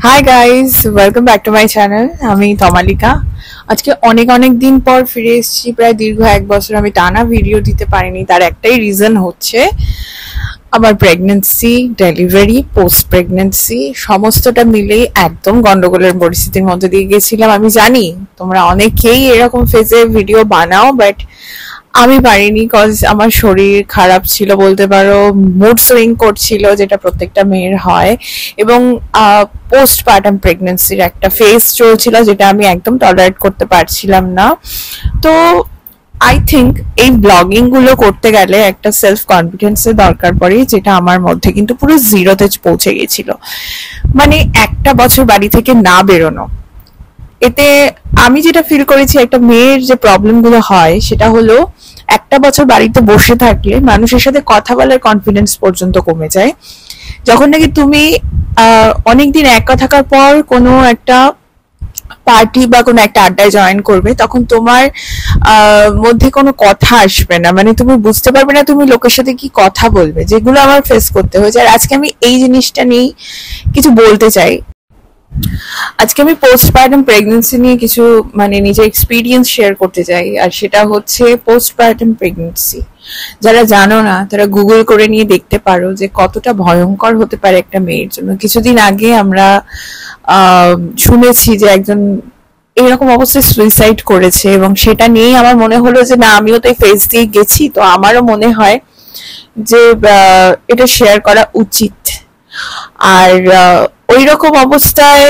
Hi guys, welcome back to my channel. আমি তমালিকা। আজকে অনেক অনেক দিন পর ফিরে এসেছি। প্রায় দীর্ঘ 1 বছর আমি টানা ভিডিও দিতে পারিনি। তার একটাই রিজন হচ্ছে আমার প্রেগনেন্সি, ডেলিভারি, পোস্ট প্রেগনেন্সি সমস্তটা মিলেই একদম গন্ডগোলের পরিস্থিতির মধ্যে দিয়ে গেছিলাম। আমি জানি তোমরা অনেকেই এরকম ফেজে ভিডিও বানাও, বাট আমি পারিনি কজ আমার শরীর খারাপ ছিল বলতে পারো, মুড সুইং করছিল, যেটা প্রত্যেকটা মেয়ের হয়, এবং পোস্টপার্টাম প্রেগনেন্সির একটা ফেজ চলছিল যেটা আমি একদম টলারেট করতে পারছিলাম না। তো আই থিঙ্ক এই ব্লগিং গুলো করতে গেলে একটা সেলফ কনফিডেন্সের দরকার পড়ে, যেটা আমার মধ্যে কিন্তু পুরো জিরোতে পৌঁছে গেছিল। মানে একটা বছর বাড়ি থেকে না বেরোনো, এতে আমি যেটা ফিল করেছি একটা মেয়ের যে প্রবলেম গুলো হয় সেটা হলো একটা বছর বাড়িতে বসে থাকলে মানুষের সাথে কথা বলার কনফিডেন্স পর্যন্ত কমে যায়। যখন নাকি তুমি অনেকদিন একা থাকার পর কোনো একটা পার্টি বা কোনো একটা আড্ডায় জয়েন করবে, তখন তোমার মধ্যে কোনো কথা আসবে না, মানে তুমি বুঝতে পারবে না তুমি লোকের সাথে কি কথা বলবে, যেগুলো আমার ফেস করতে হয়েছে। আর আজকে আমি এই জিনিসটা নিয়ে কিছু বলতে চাই। আজকে আমি পোস্টপার্টাম প্রেগনেন্সি নিয়ে কিছু মানে নিজের এক্সপিরিয়েন্স শেয়ার করতে চাই। আর সেটা হচ্ছে পোস্টপার্টাম প্রেগনেন্সি। যারা জানো না তারা গুগল করে নিয়ে দেখতে পারো যে কতটা ভয়ঙ্কর হতে পারে একটা মেয়ের জন্য। কিছুদিন আগে আমরা শুনেছি যে একজন এরকম অবস্থায় সুইসাইড করেছে, এবং সেটা নিয়েই আমার মনে হলো যে না, আমিও তো এই ফেজ দিয়ে গেছি, তো আমারও মনে হয় যে এটা শেয়ার করা উচিত। আর ওই রকম অবস্থায়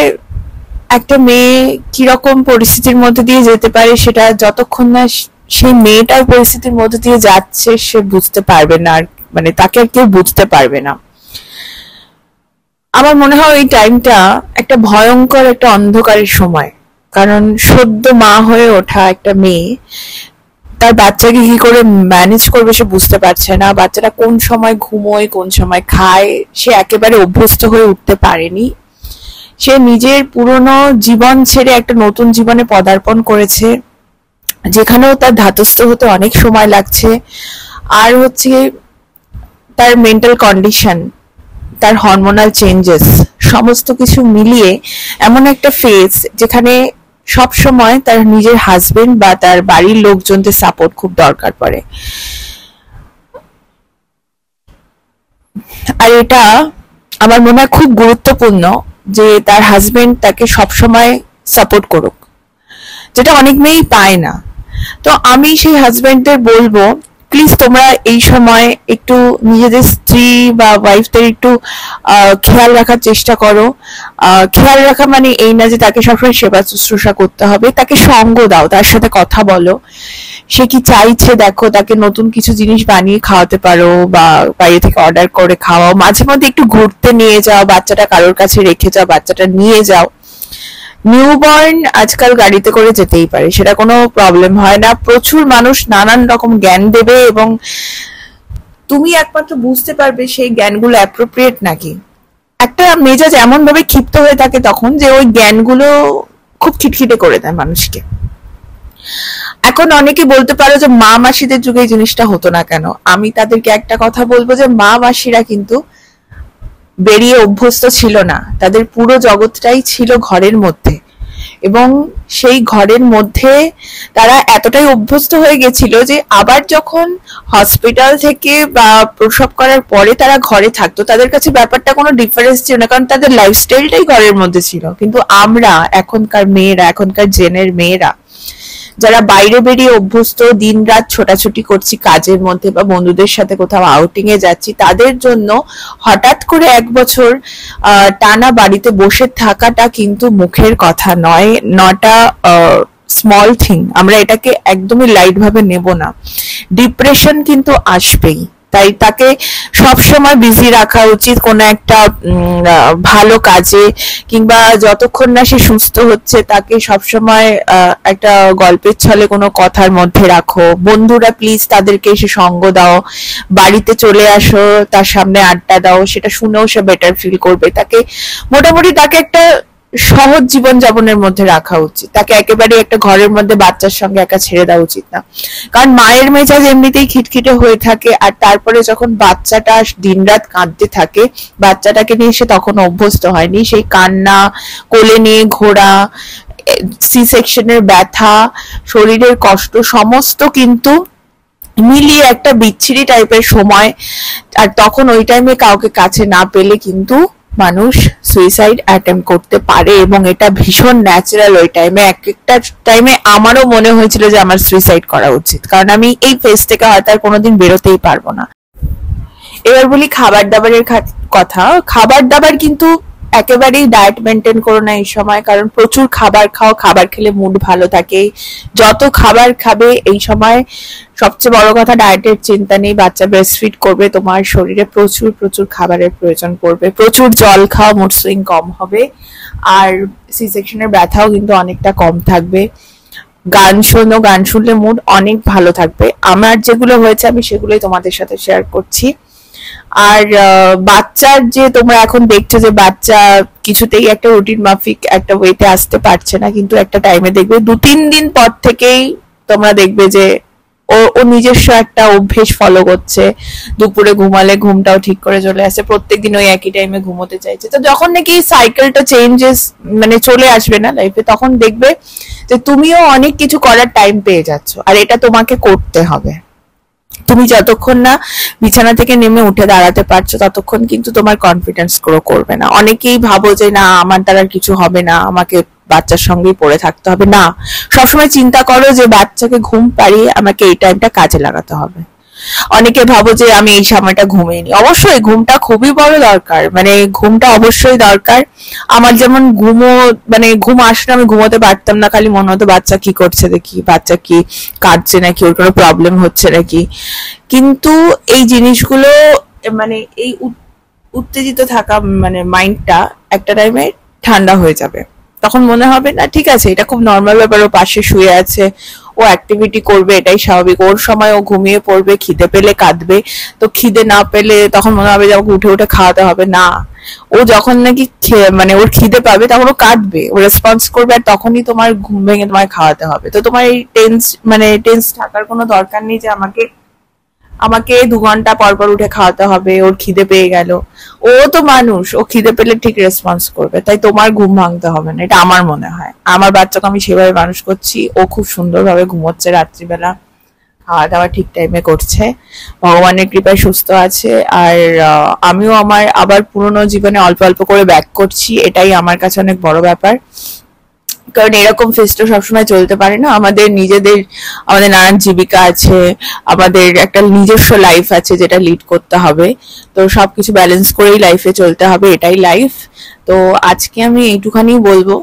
একটা মেয়ে কিরকম পরিস্থিতির মধ্যে দিয়ে যেতে পারে সেটা যতক্ষণ না সেই মেয়েটার পরিস্থিতির মধ্যে দিয়ে যাচ্ছে সে বুঝতে পারবে না, আর মানে তাকে আর কেউ বুঝতে পারবে না। আমার মনে হয় এই টাইমটা একটা ভয়ঙ্কর একটা অন্ধকারের সময়, কারণ সদ্য মা হয়ে ওঠা একটা মেয়ে তার বাচ্চাকে কি করে ম্যানেজ করবে সে বুঝতে পারছে না। বাচ্চাটা কোন সময় ঘুমোয়, কোন সময় খায়, সে একেবারে অভ্যস্ত হয়ে উঠতে পারেনি। সে নিজের পুরনো জীবন ছেড়ে একটা নতুন জীবনে পদার্পণ করেছে, যেখানেও তার ধাতস্থ হতে অনেক সময় লাগছে। আর হচ্ছে তার মেন্টাল কন্ডিশন, তার হরমোনাল চেঞ্জেস, সমস্ত কিছু মিলিয়ে এমন একটা ফেজ যেখানে সব সময় তার নিজের হাজবেন্ড বা তার বাড়ির লোকজনদের সাপোর্ট খুব দরকার পড়ে। আর এটা আমার মনে হয় খুব গুরুত্বপূর্ণ যে তার হাজবেন্ড তাকে সবসময় সাপোর্ট করুক, যেটা অনেক মেয়েই পায় না। তো আমি সেই হাজবেন্ডদের বলবো, প্লিজ তোমরা এই সময় একটু নিজেদের স্ত্রী বা ওয়াইফদের একটু খেয়াল রাখার চেষ্টা করো। খেয়াল রাখা মানে এই না যে তাকে সবসময় সেবা শুশ্রূষা করতে হবে, তাকে সঙ্গ দাও, তার সাথে কথা বলো, সে কি চাইছে দেখো, তাকে নতুন কিছু জিনিস বানিয়ে খাওয়াতে পারো বা বাইরে থেকে অর্ডার করে খাওয়াও, মাঝে মধ্যে একটু ঘুরতে নিয়ে যাও, বাচ্চাটা কারোর কাছে রেখে যাও, বাচ্চাটা নিয়ে যাও। নিউবর্ন আজকাল গাড়িতে করে যেতেই পারে, সেটা কোনো প্রবলেম হয় না। প্রচুর মানুষ নানান রকম জ্ঞান দেবে এবং তুমি একমাত্র বুঝতে পারবে সেই জ্ঞানগুলো অ্যাপ্রোপ্রিয়েট নাকি। একটা মেজাজ এমন ভাবে ক্ষিপ্ত হয়ে থাকে তখন যে ওই জ্ঞানগুলো খুব খিটখিটে করে দেয় মানুষকে। এখন অনেকে বলতে পারো যে মা মাসিদের যুগে এই জিনিসটা হতো না কেন। আমি তাদেরকে একটা কথা বলবো যে মা মাসিরা কিন্তু বেরিয়ে অভ্যস্ত ছিল না, তাদের পুরো জগৎটাই ছিল ঘরের মধ্যে, এবং সেই ঘরের মধ্যে তারা এতটাই অভ্যস্ত হয়ে গেছিল যে আবার যখন হসপিটাল থেকে বা প্রসব করার পরে তারা ঘরে থাকতো, তাদের কাছে ব্যাপারটা কোনো ডিফারেন্স ছিল না, কারণ তাদের লাইফস্টাইলটাই ঘরের মধ্যে ছিল। কিন্তু আমরা এখনকার মেয়েরা, এখনকার জেনের মেয়েরা যারা বাইরে বেরিয়ে অভ্যস্ত, দিন রাত ছোটাছুটি করছি কাজের মধ্যে বা বন্ধুদের সাথে কোথাও আউটিং এ যাচ্ছি, তাদের জন্য হঠাৎ করে 1 বছর টানা বাড়িতে বসে থাকাটা কিন্তু মুখের কথা নয়, নট আ স্মল থিং। আমরা এটাকে একদমই লাইট ভাবে নেব না। ডিপ্রেশন কিন্তু আসবেই, তাই তাকে সব সময় বিজি রাখা উচিত কোনো একটা ভালো কাজে, কিংবা যতক্ষণ না সে সুস্থ হচ্ছে তাকে সবসময় একটা গল্পের ছলে কোনো কথার মধ্যে রাখো। বন্ধুরা প্লিজ তাদেরকে এসে সঙ্গ দাও, বাড়িতে চলে আসো, তার সামনে আড্ডা দাও, সেটা শুনেও সে বেটার ফিল করবে। তাকে মোটামুটি তাকে একটা সহজ জীবন যাপনের মধ্যে রাখা উচিত, তাকে একেবারে একটা ঘরের মধ্যে বাচ্চার সঙ্গে একা ছেড়ে দেওয়া উচিত না। কারণ মায়ের মেজাজ এমনিতেই খিটখিটে হয়ে থাকে, আর তারপরে যখন বাচ্চাটা দিনরাত কাঁদতে থাকে, বাচ্চাটাকে নিয়ে সে তখন অভ্যস্ত হয়নি, সেই কান্না, কোলে নিয়ে ঘোরা, সি সেকশনের ব্যথা, শরীরের কষ্ট সমস্ত কিন্তু মিলিয়ে একটা বিচ্ছিরি টাইপের সময়। আর তখন ওই টাইমে কাউকে কাছে না পেলে কিন্তু মানুষ সুইসাইড অ্যাটেম্প করতে পারে, এবং এটা ভীষণ ন্যাচারাল। ওই টাইমে এক একটা টাইমে আমারও মনে হয়েছিল যে আমার সুইসাইড করা উচিত, কারণ আমি এই ফেজ থেকে হয়তো আর কোনোদিন বেরোতেই পারবো না। এবার বলি খাবার দাবারের কথা। খাবার দাবার কিন্তু একেবারেই ডায়েট মেনটেন করো না এই সময়, কারণ প্রচুর খাবার খাও, খাবার খেলে মুড ভালো থাকে। যত খাবার খাবে এই সময়, সবচেয়ে বড় কথা ডায়েটের চিন্তা নেই, বাচ্চা ব্রেস্ট ফিড করবে, তোমার শরীরে প্রচুর প্রচুর খাবারের প্রয়োজন পড়বে, প্রচুর জল খাও, মুড সুইং কম হবে, আর সি সেকশনের ব্যথাও কিন্তু অনেকটা কম থাকবে। গান শোনো, গান শুনলে মুড অনেক ভালো থাকবে। আমার যেগুলো হয়েছে আমি সেগুলোই তোমাদের সাথে শেয়ার করছি। আর বাচ্চার যে তোমরা এখন দেখছো যে বাচ্চা কিছুতেই একটা রুটিন মাফিক একটা ওয়েতে আসতে পারছে না, কিন্তু একটা টাইমে দেখবে 2-3 দিন পর থেকেই তোমরা দেখবে যে ও নিজস্ব একটা অভ্যেস ফলো করছে। দুপুরে ঘুমালে ঘুমটাও ঠিক করে চলে আসে, প্রত্যেকদিন ওই একই টাইমে ঘুমোতে চাইছে। তো যখন নাকি সাইকেলটা চেঞ্জেস মানে চলে আসবে না লাইফে, তখন দেখবে যে তুমিও অনেক কিছু করার টাইম পেয়ে যাচ্ছ, আর এটা তোমাকে করতে হবে। তুমি যতক্ষণ না বিছানা থেকে নেমে উঠে দাঁড়াতে পারছো ততক্ষণ কিন্তু তোমার কনফিডেন্স গ্রো করবে না। অনেকেই ভাবো যে না আমার দ্বারা কিছু হবে না, আমাকে বাচ্চার সঙ্গেই পড়ে থাকতে হবে। না, সবসময় চিন্তা করো যে বাচ্চাকে ঘুম পাড়িয়ে আমাকে এই টাইমটা কাজে লাগাতে হবে। অনেকে ভাবো যে আমি এই সময়টা ঘুমিয়ে নি, অবশ্যই ঘুমটা খুবই বড় দরকার, মানে ঘুমটা অবশ্যই দরকার। আমার যেমন মানে ঘুম আসলে আমি ঘুমোতে পারতাম না, খালি মনে হতো বাচ্চা কি করছে দেখি, বাচ্চা কি কাঁদছে নাকি, ওর কোনো প্রবলেম হচ্ছে নাকি। কিন্তু এই জিনিসগুলো মানে এই উত্তেজিত থাকা মানে মাইন্ডটা একটা টাইমে ঠান্ডা হয়ে যাবে, তখন মনে হবে না ঠিক আছে এটা খুব নর্মাল ব্যাপার, ও পাশে শুয়ে আছে, ও অ্যাক্টিভিটি করবে, এটাই স্বাভাবিক। ওর সময় ও ঘুমিয়ে পড়বে, খিদে পেলে কাঁদবে, তো খিদে না পেলে তখন মনে হবে যে আমাকে উঠে উঠে খাওয়াতে হবে। না, ও যখন নাকি মানে ওর খিদে পাবে তখন ও কাঁদবে, ও রেসপন্স করবে, আর তখনই তোমার ঘুম ভেঙে তোমায় খাওয়াতে হবে। তো তোমার এই টেন্স থাকার কোনো দরকার নেই যে আমাকে 2 ঘন্টা পর পর উঠে খাওয়াতে হবে, ওর খিদে পেয়ে গেল। ও তো মানুষ, ও খিদে পেলে ঠিক রেসপন্স করবে, তাই তোমার ঘুম ভাঙতে হবে না, এটা আমার মনে হয়। আমার বাচ্চাকে আমি সেভাবে মানুষ করছি, ও খুব সুন্দরভাবে ঘুমোচ্ছে রাত্রিবেলা, খাওয়া দাওয়া ঠিক টাইমে করছে, ভগবানের কৃপায় সুস্থ আছে। আর আমিও আমার আবার পুরোনো জীবনে অল্প অল্প করে ব্যাক করছি, এটাই আমার কাছে অনেক বড় ব্যাপার। কারণ এরকম ফেস তো সবসময় চলতে পারে না, আমাদের নানান জীবিকা আছে, আমাদের একটা নিজস্ব লাইফ আছে যেটা লিড করতে হবে। তো সবকিছু ব্যালেন্স করেই লাইফে চলতে হবে, এটাই লাইফ। তো আজকে আমি এইটুখানি বলবো,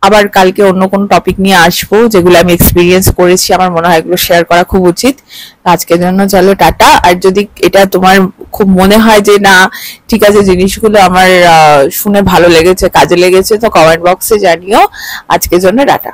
আবার কালকে অন্য কোনো টপিক নিয়ে আসবো যেগুলো আমি এক্সপিরিয়েন্স করেছি, আমার মনে হয় এগুলো শেয়ার করা খুব উচিত। আজকের জন্য চলো টাটা। আর যদি এটা তোমার খুব মনে হয় যে না ঠিক আছে জিনিসগুলো আমার শুনে ভালো লেগেছে, কাজে লেগেছে, তো কমেন্ট বক্সে জানিও। আজকের জন্য টাটা।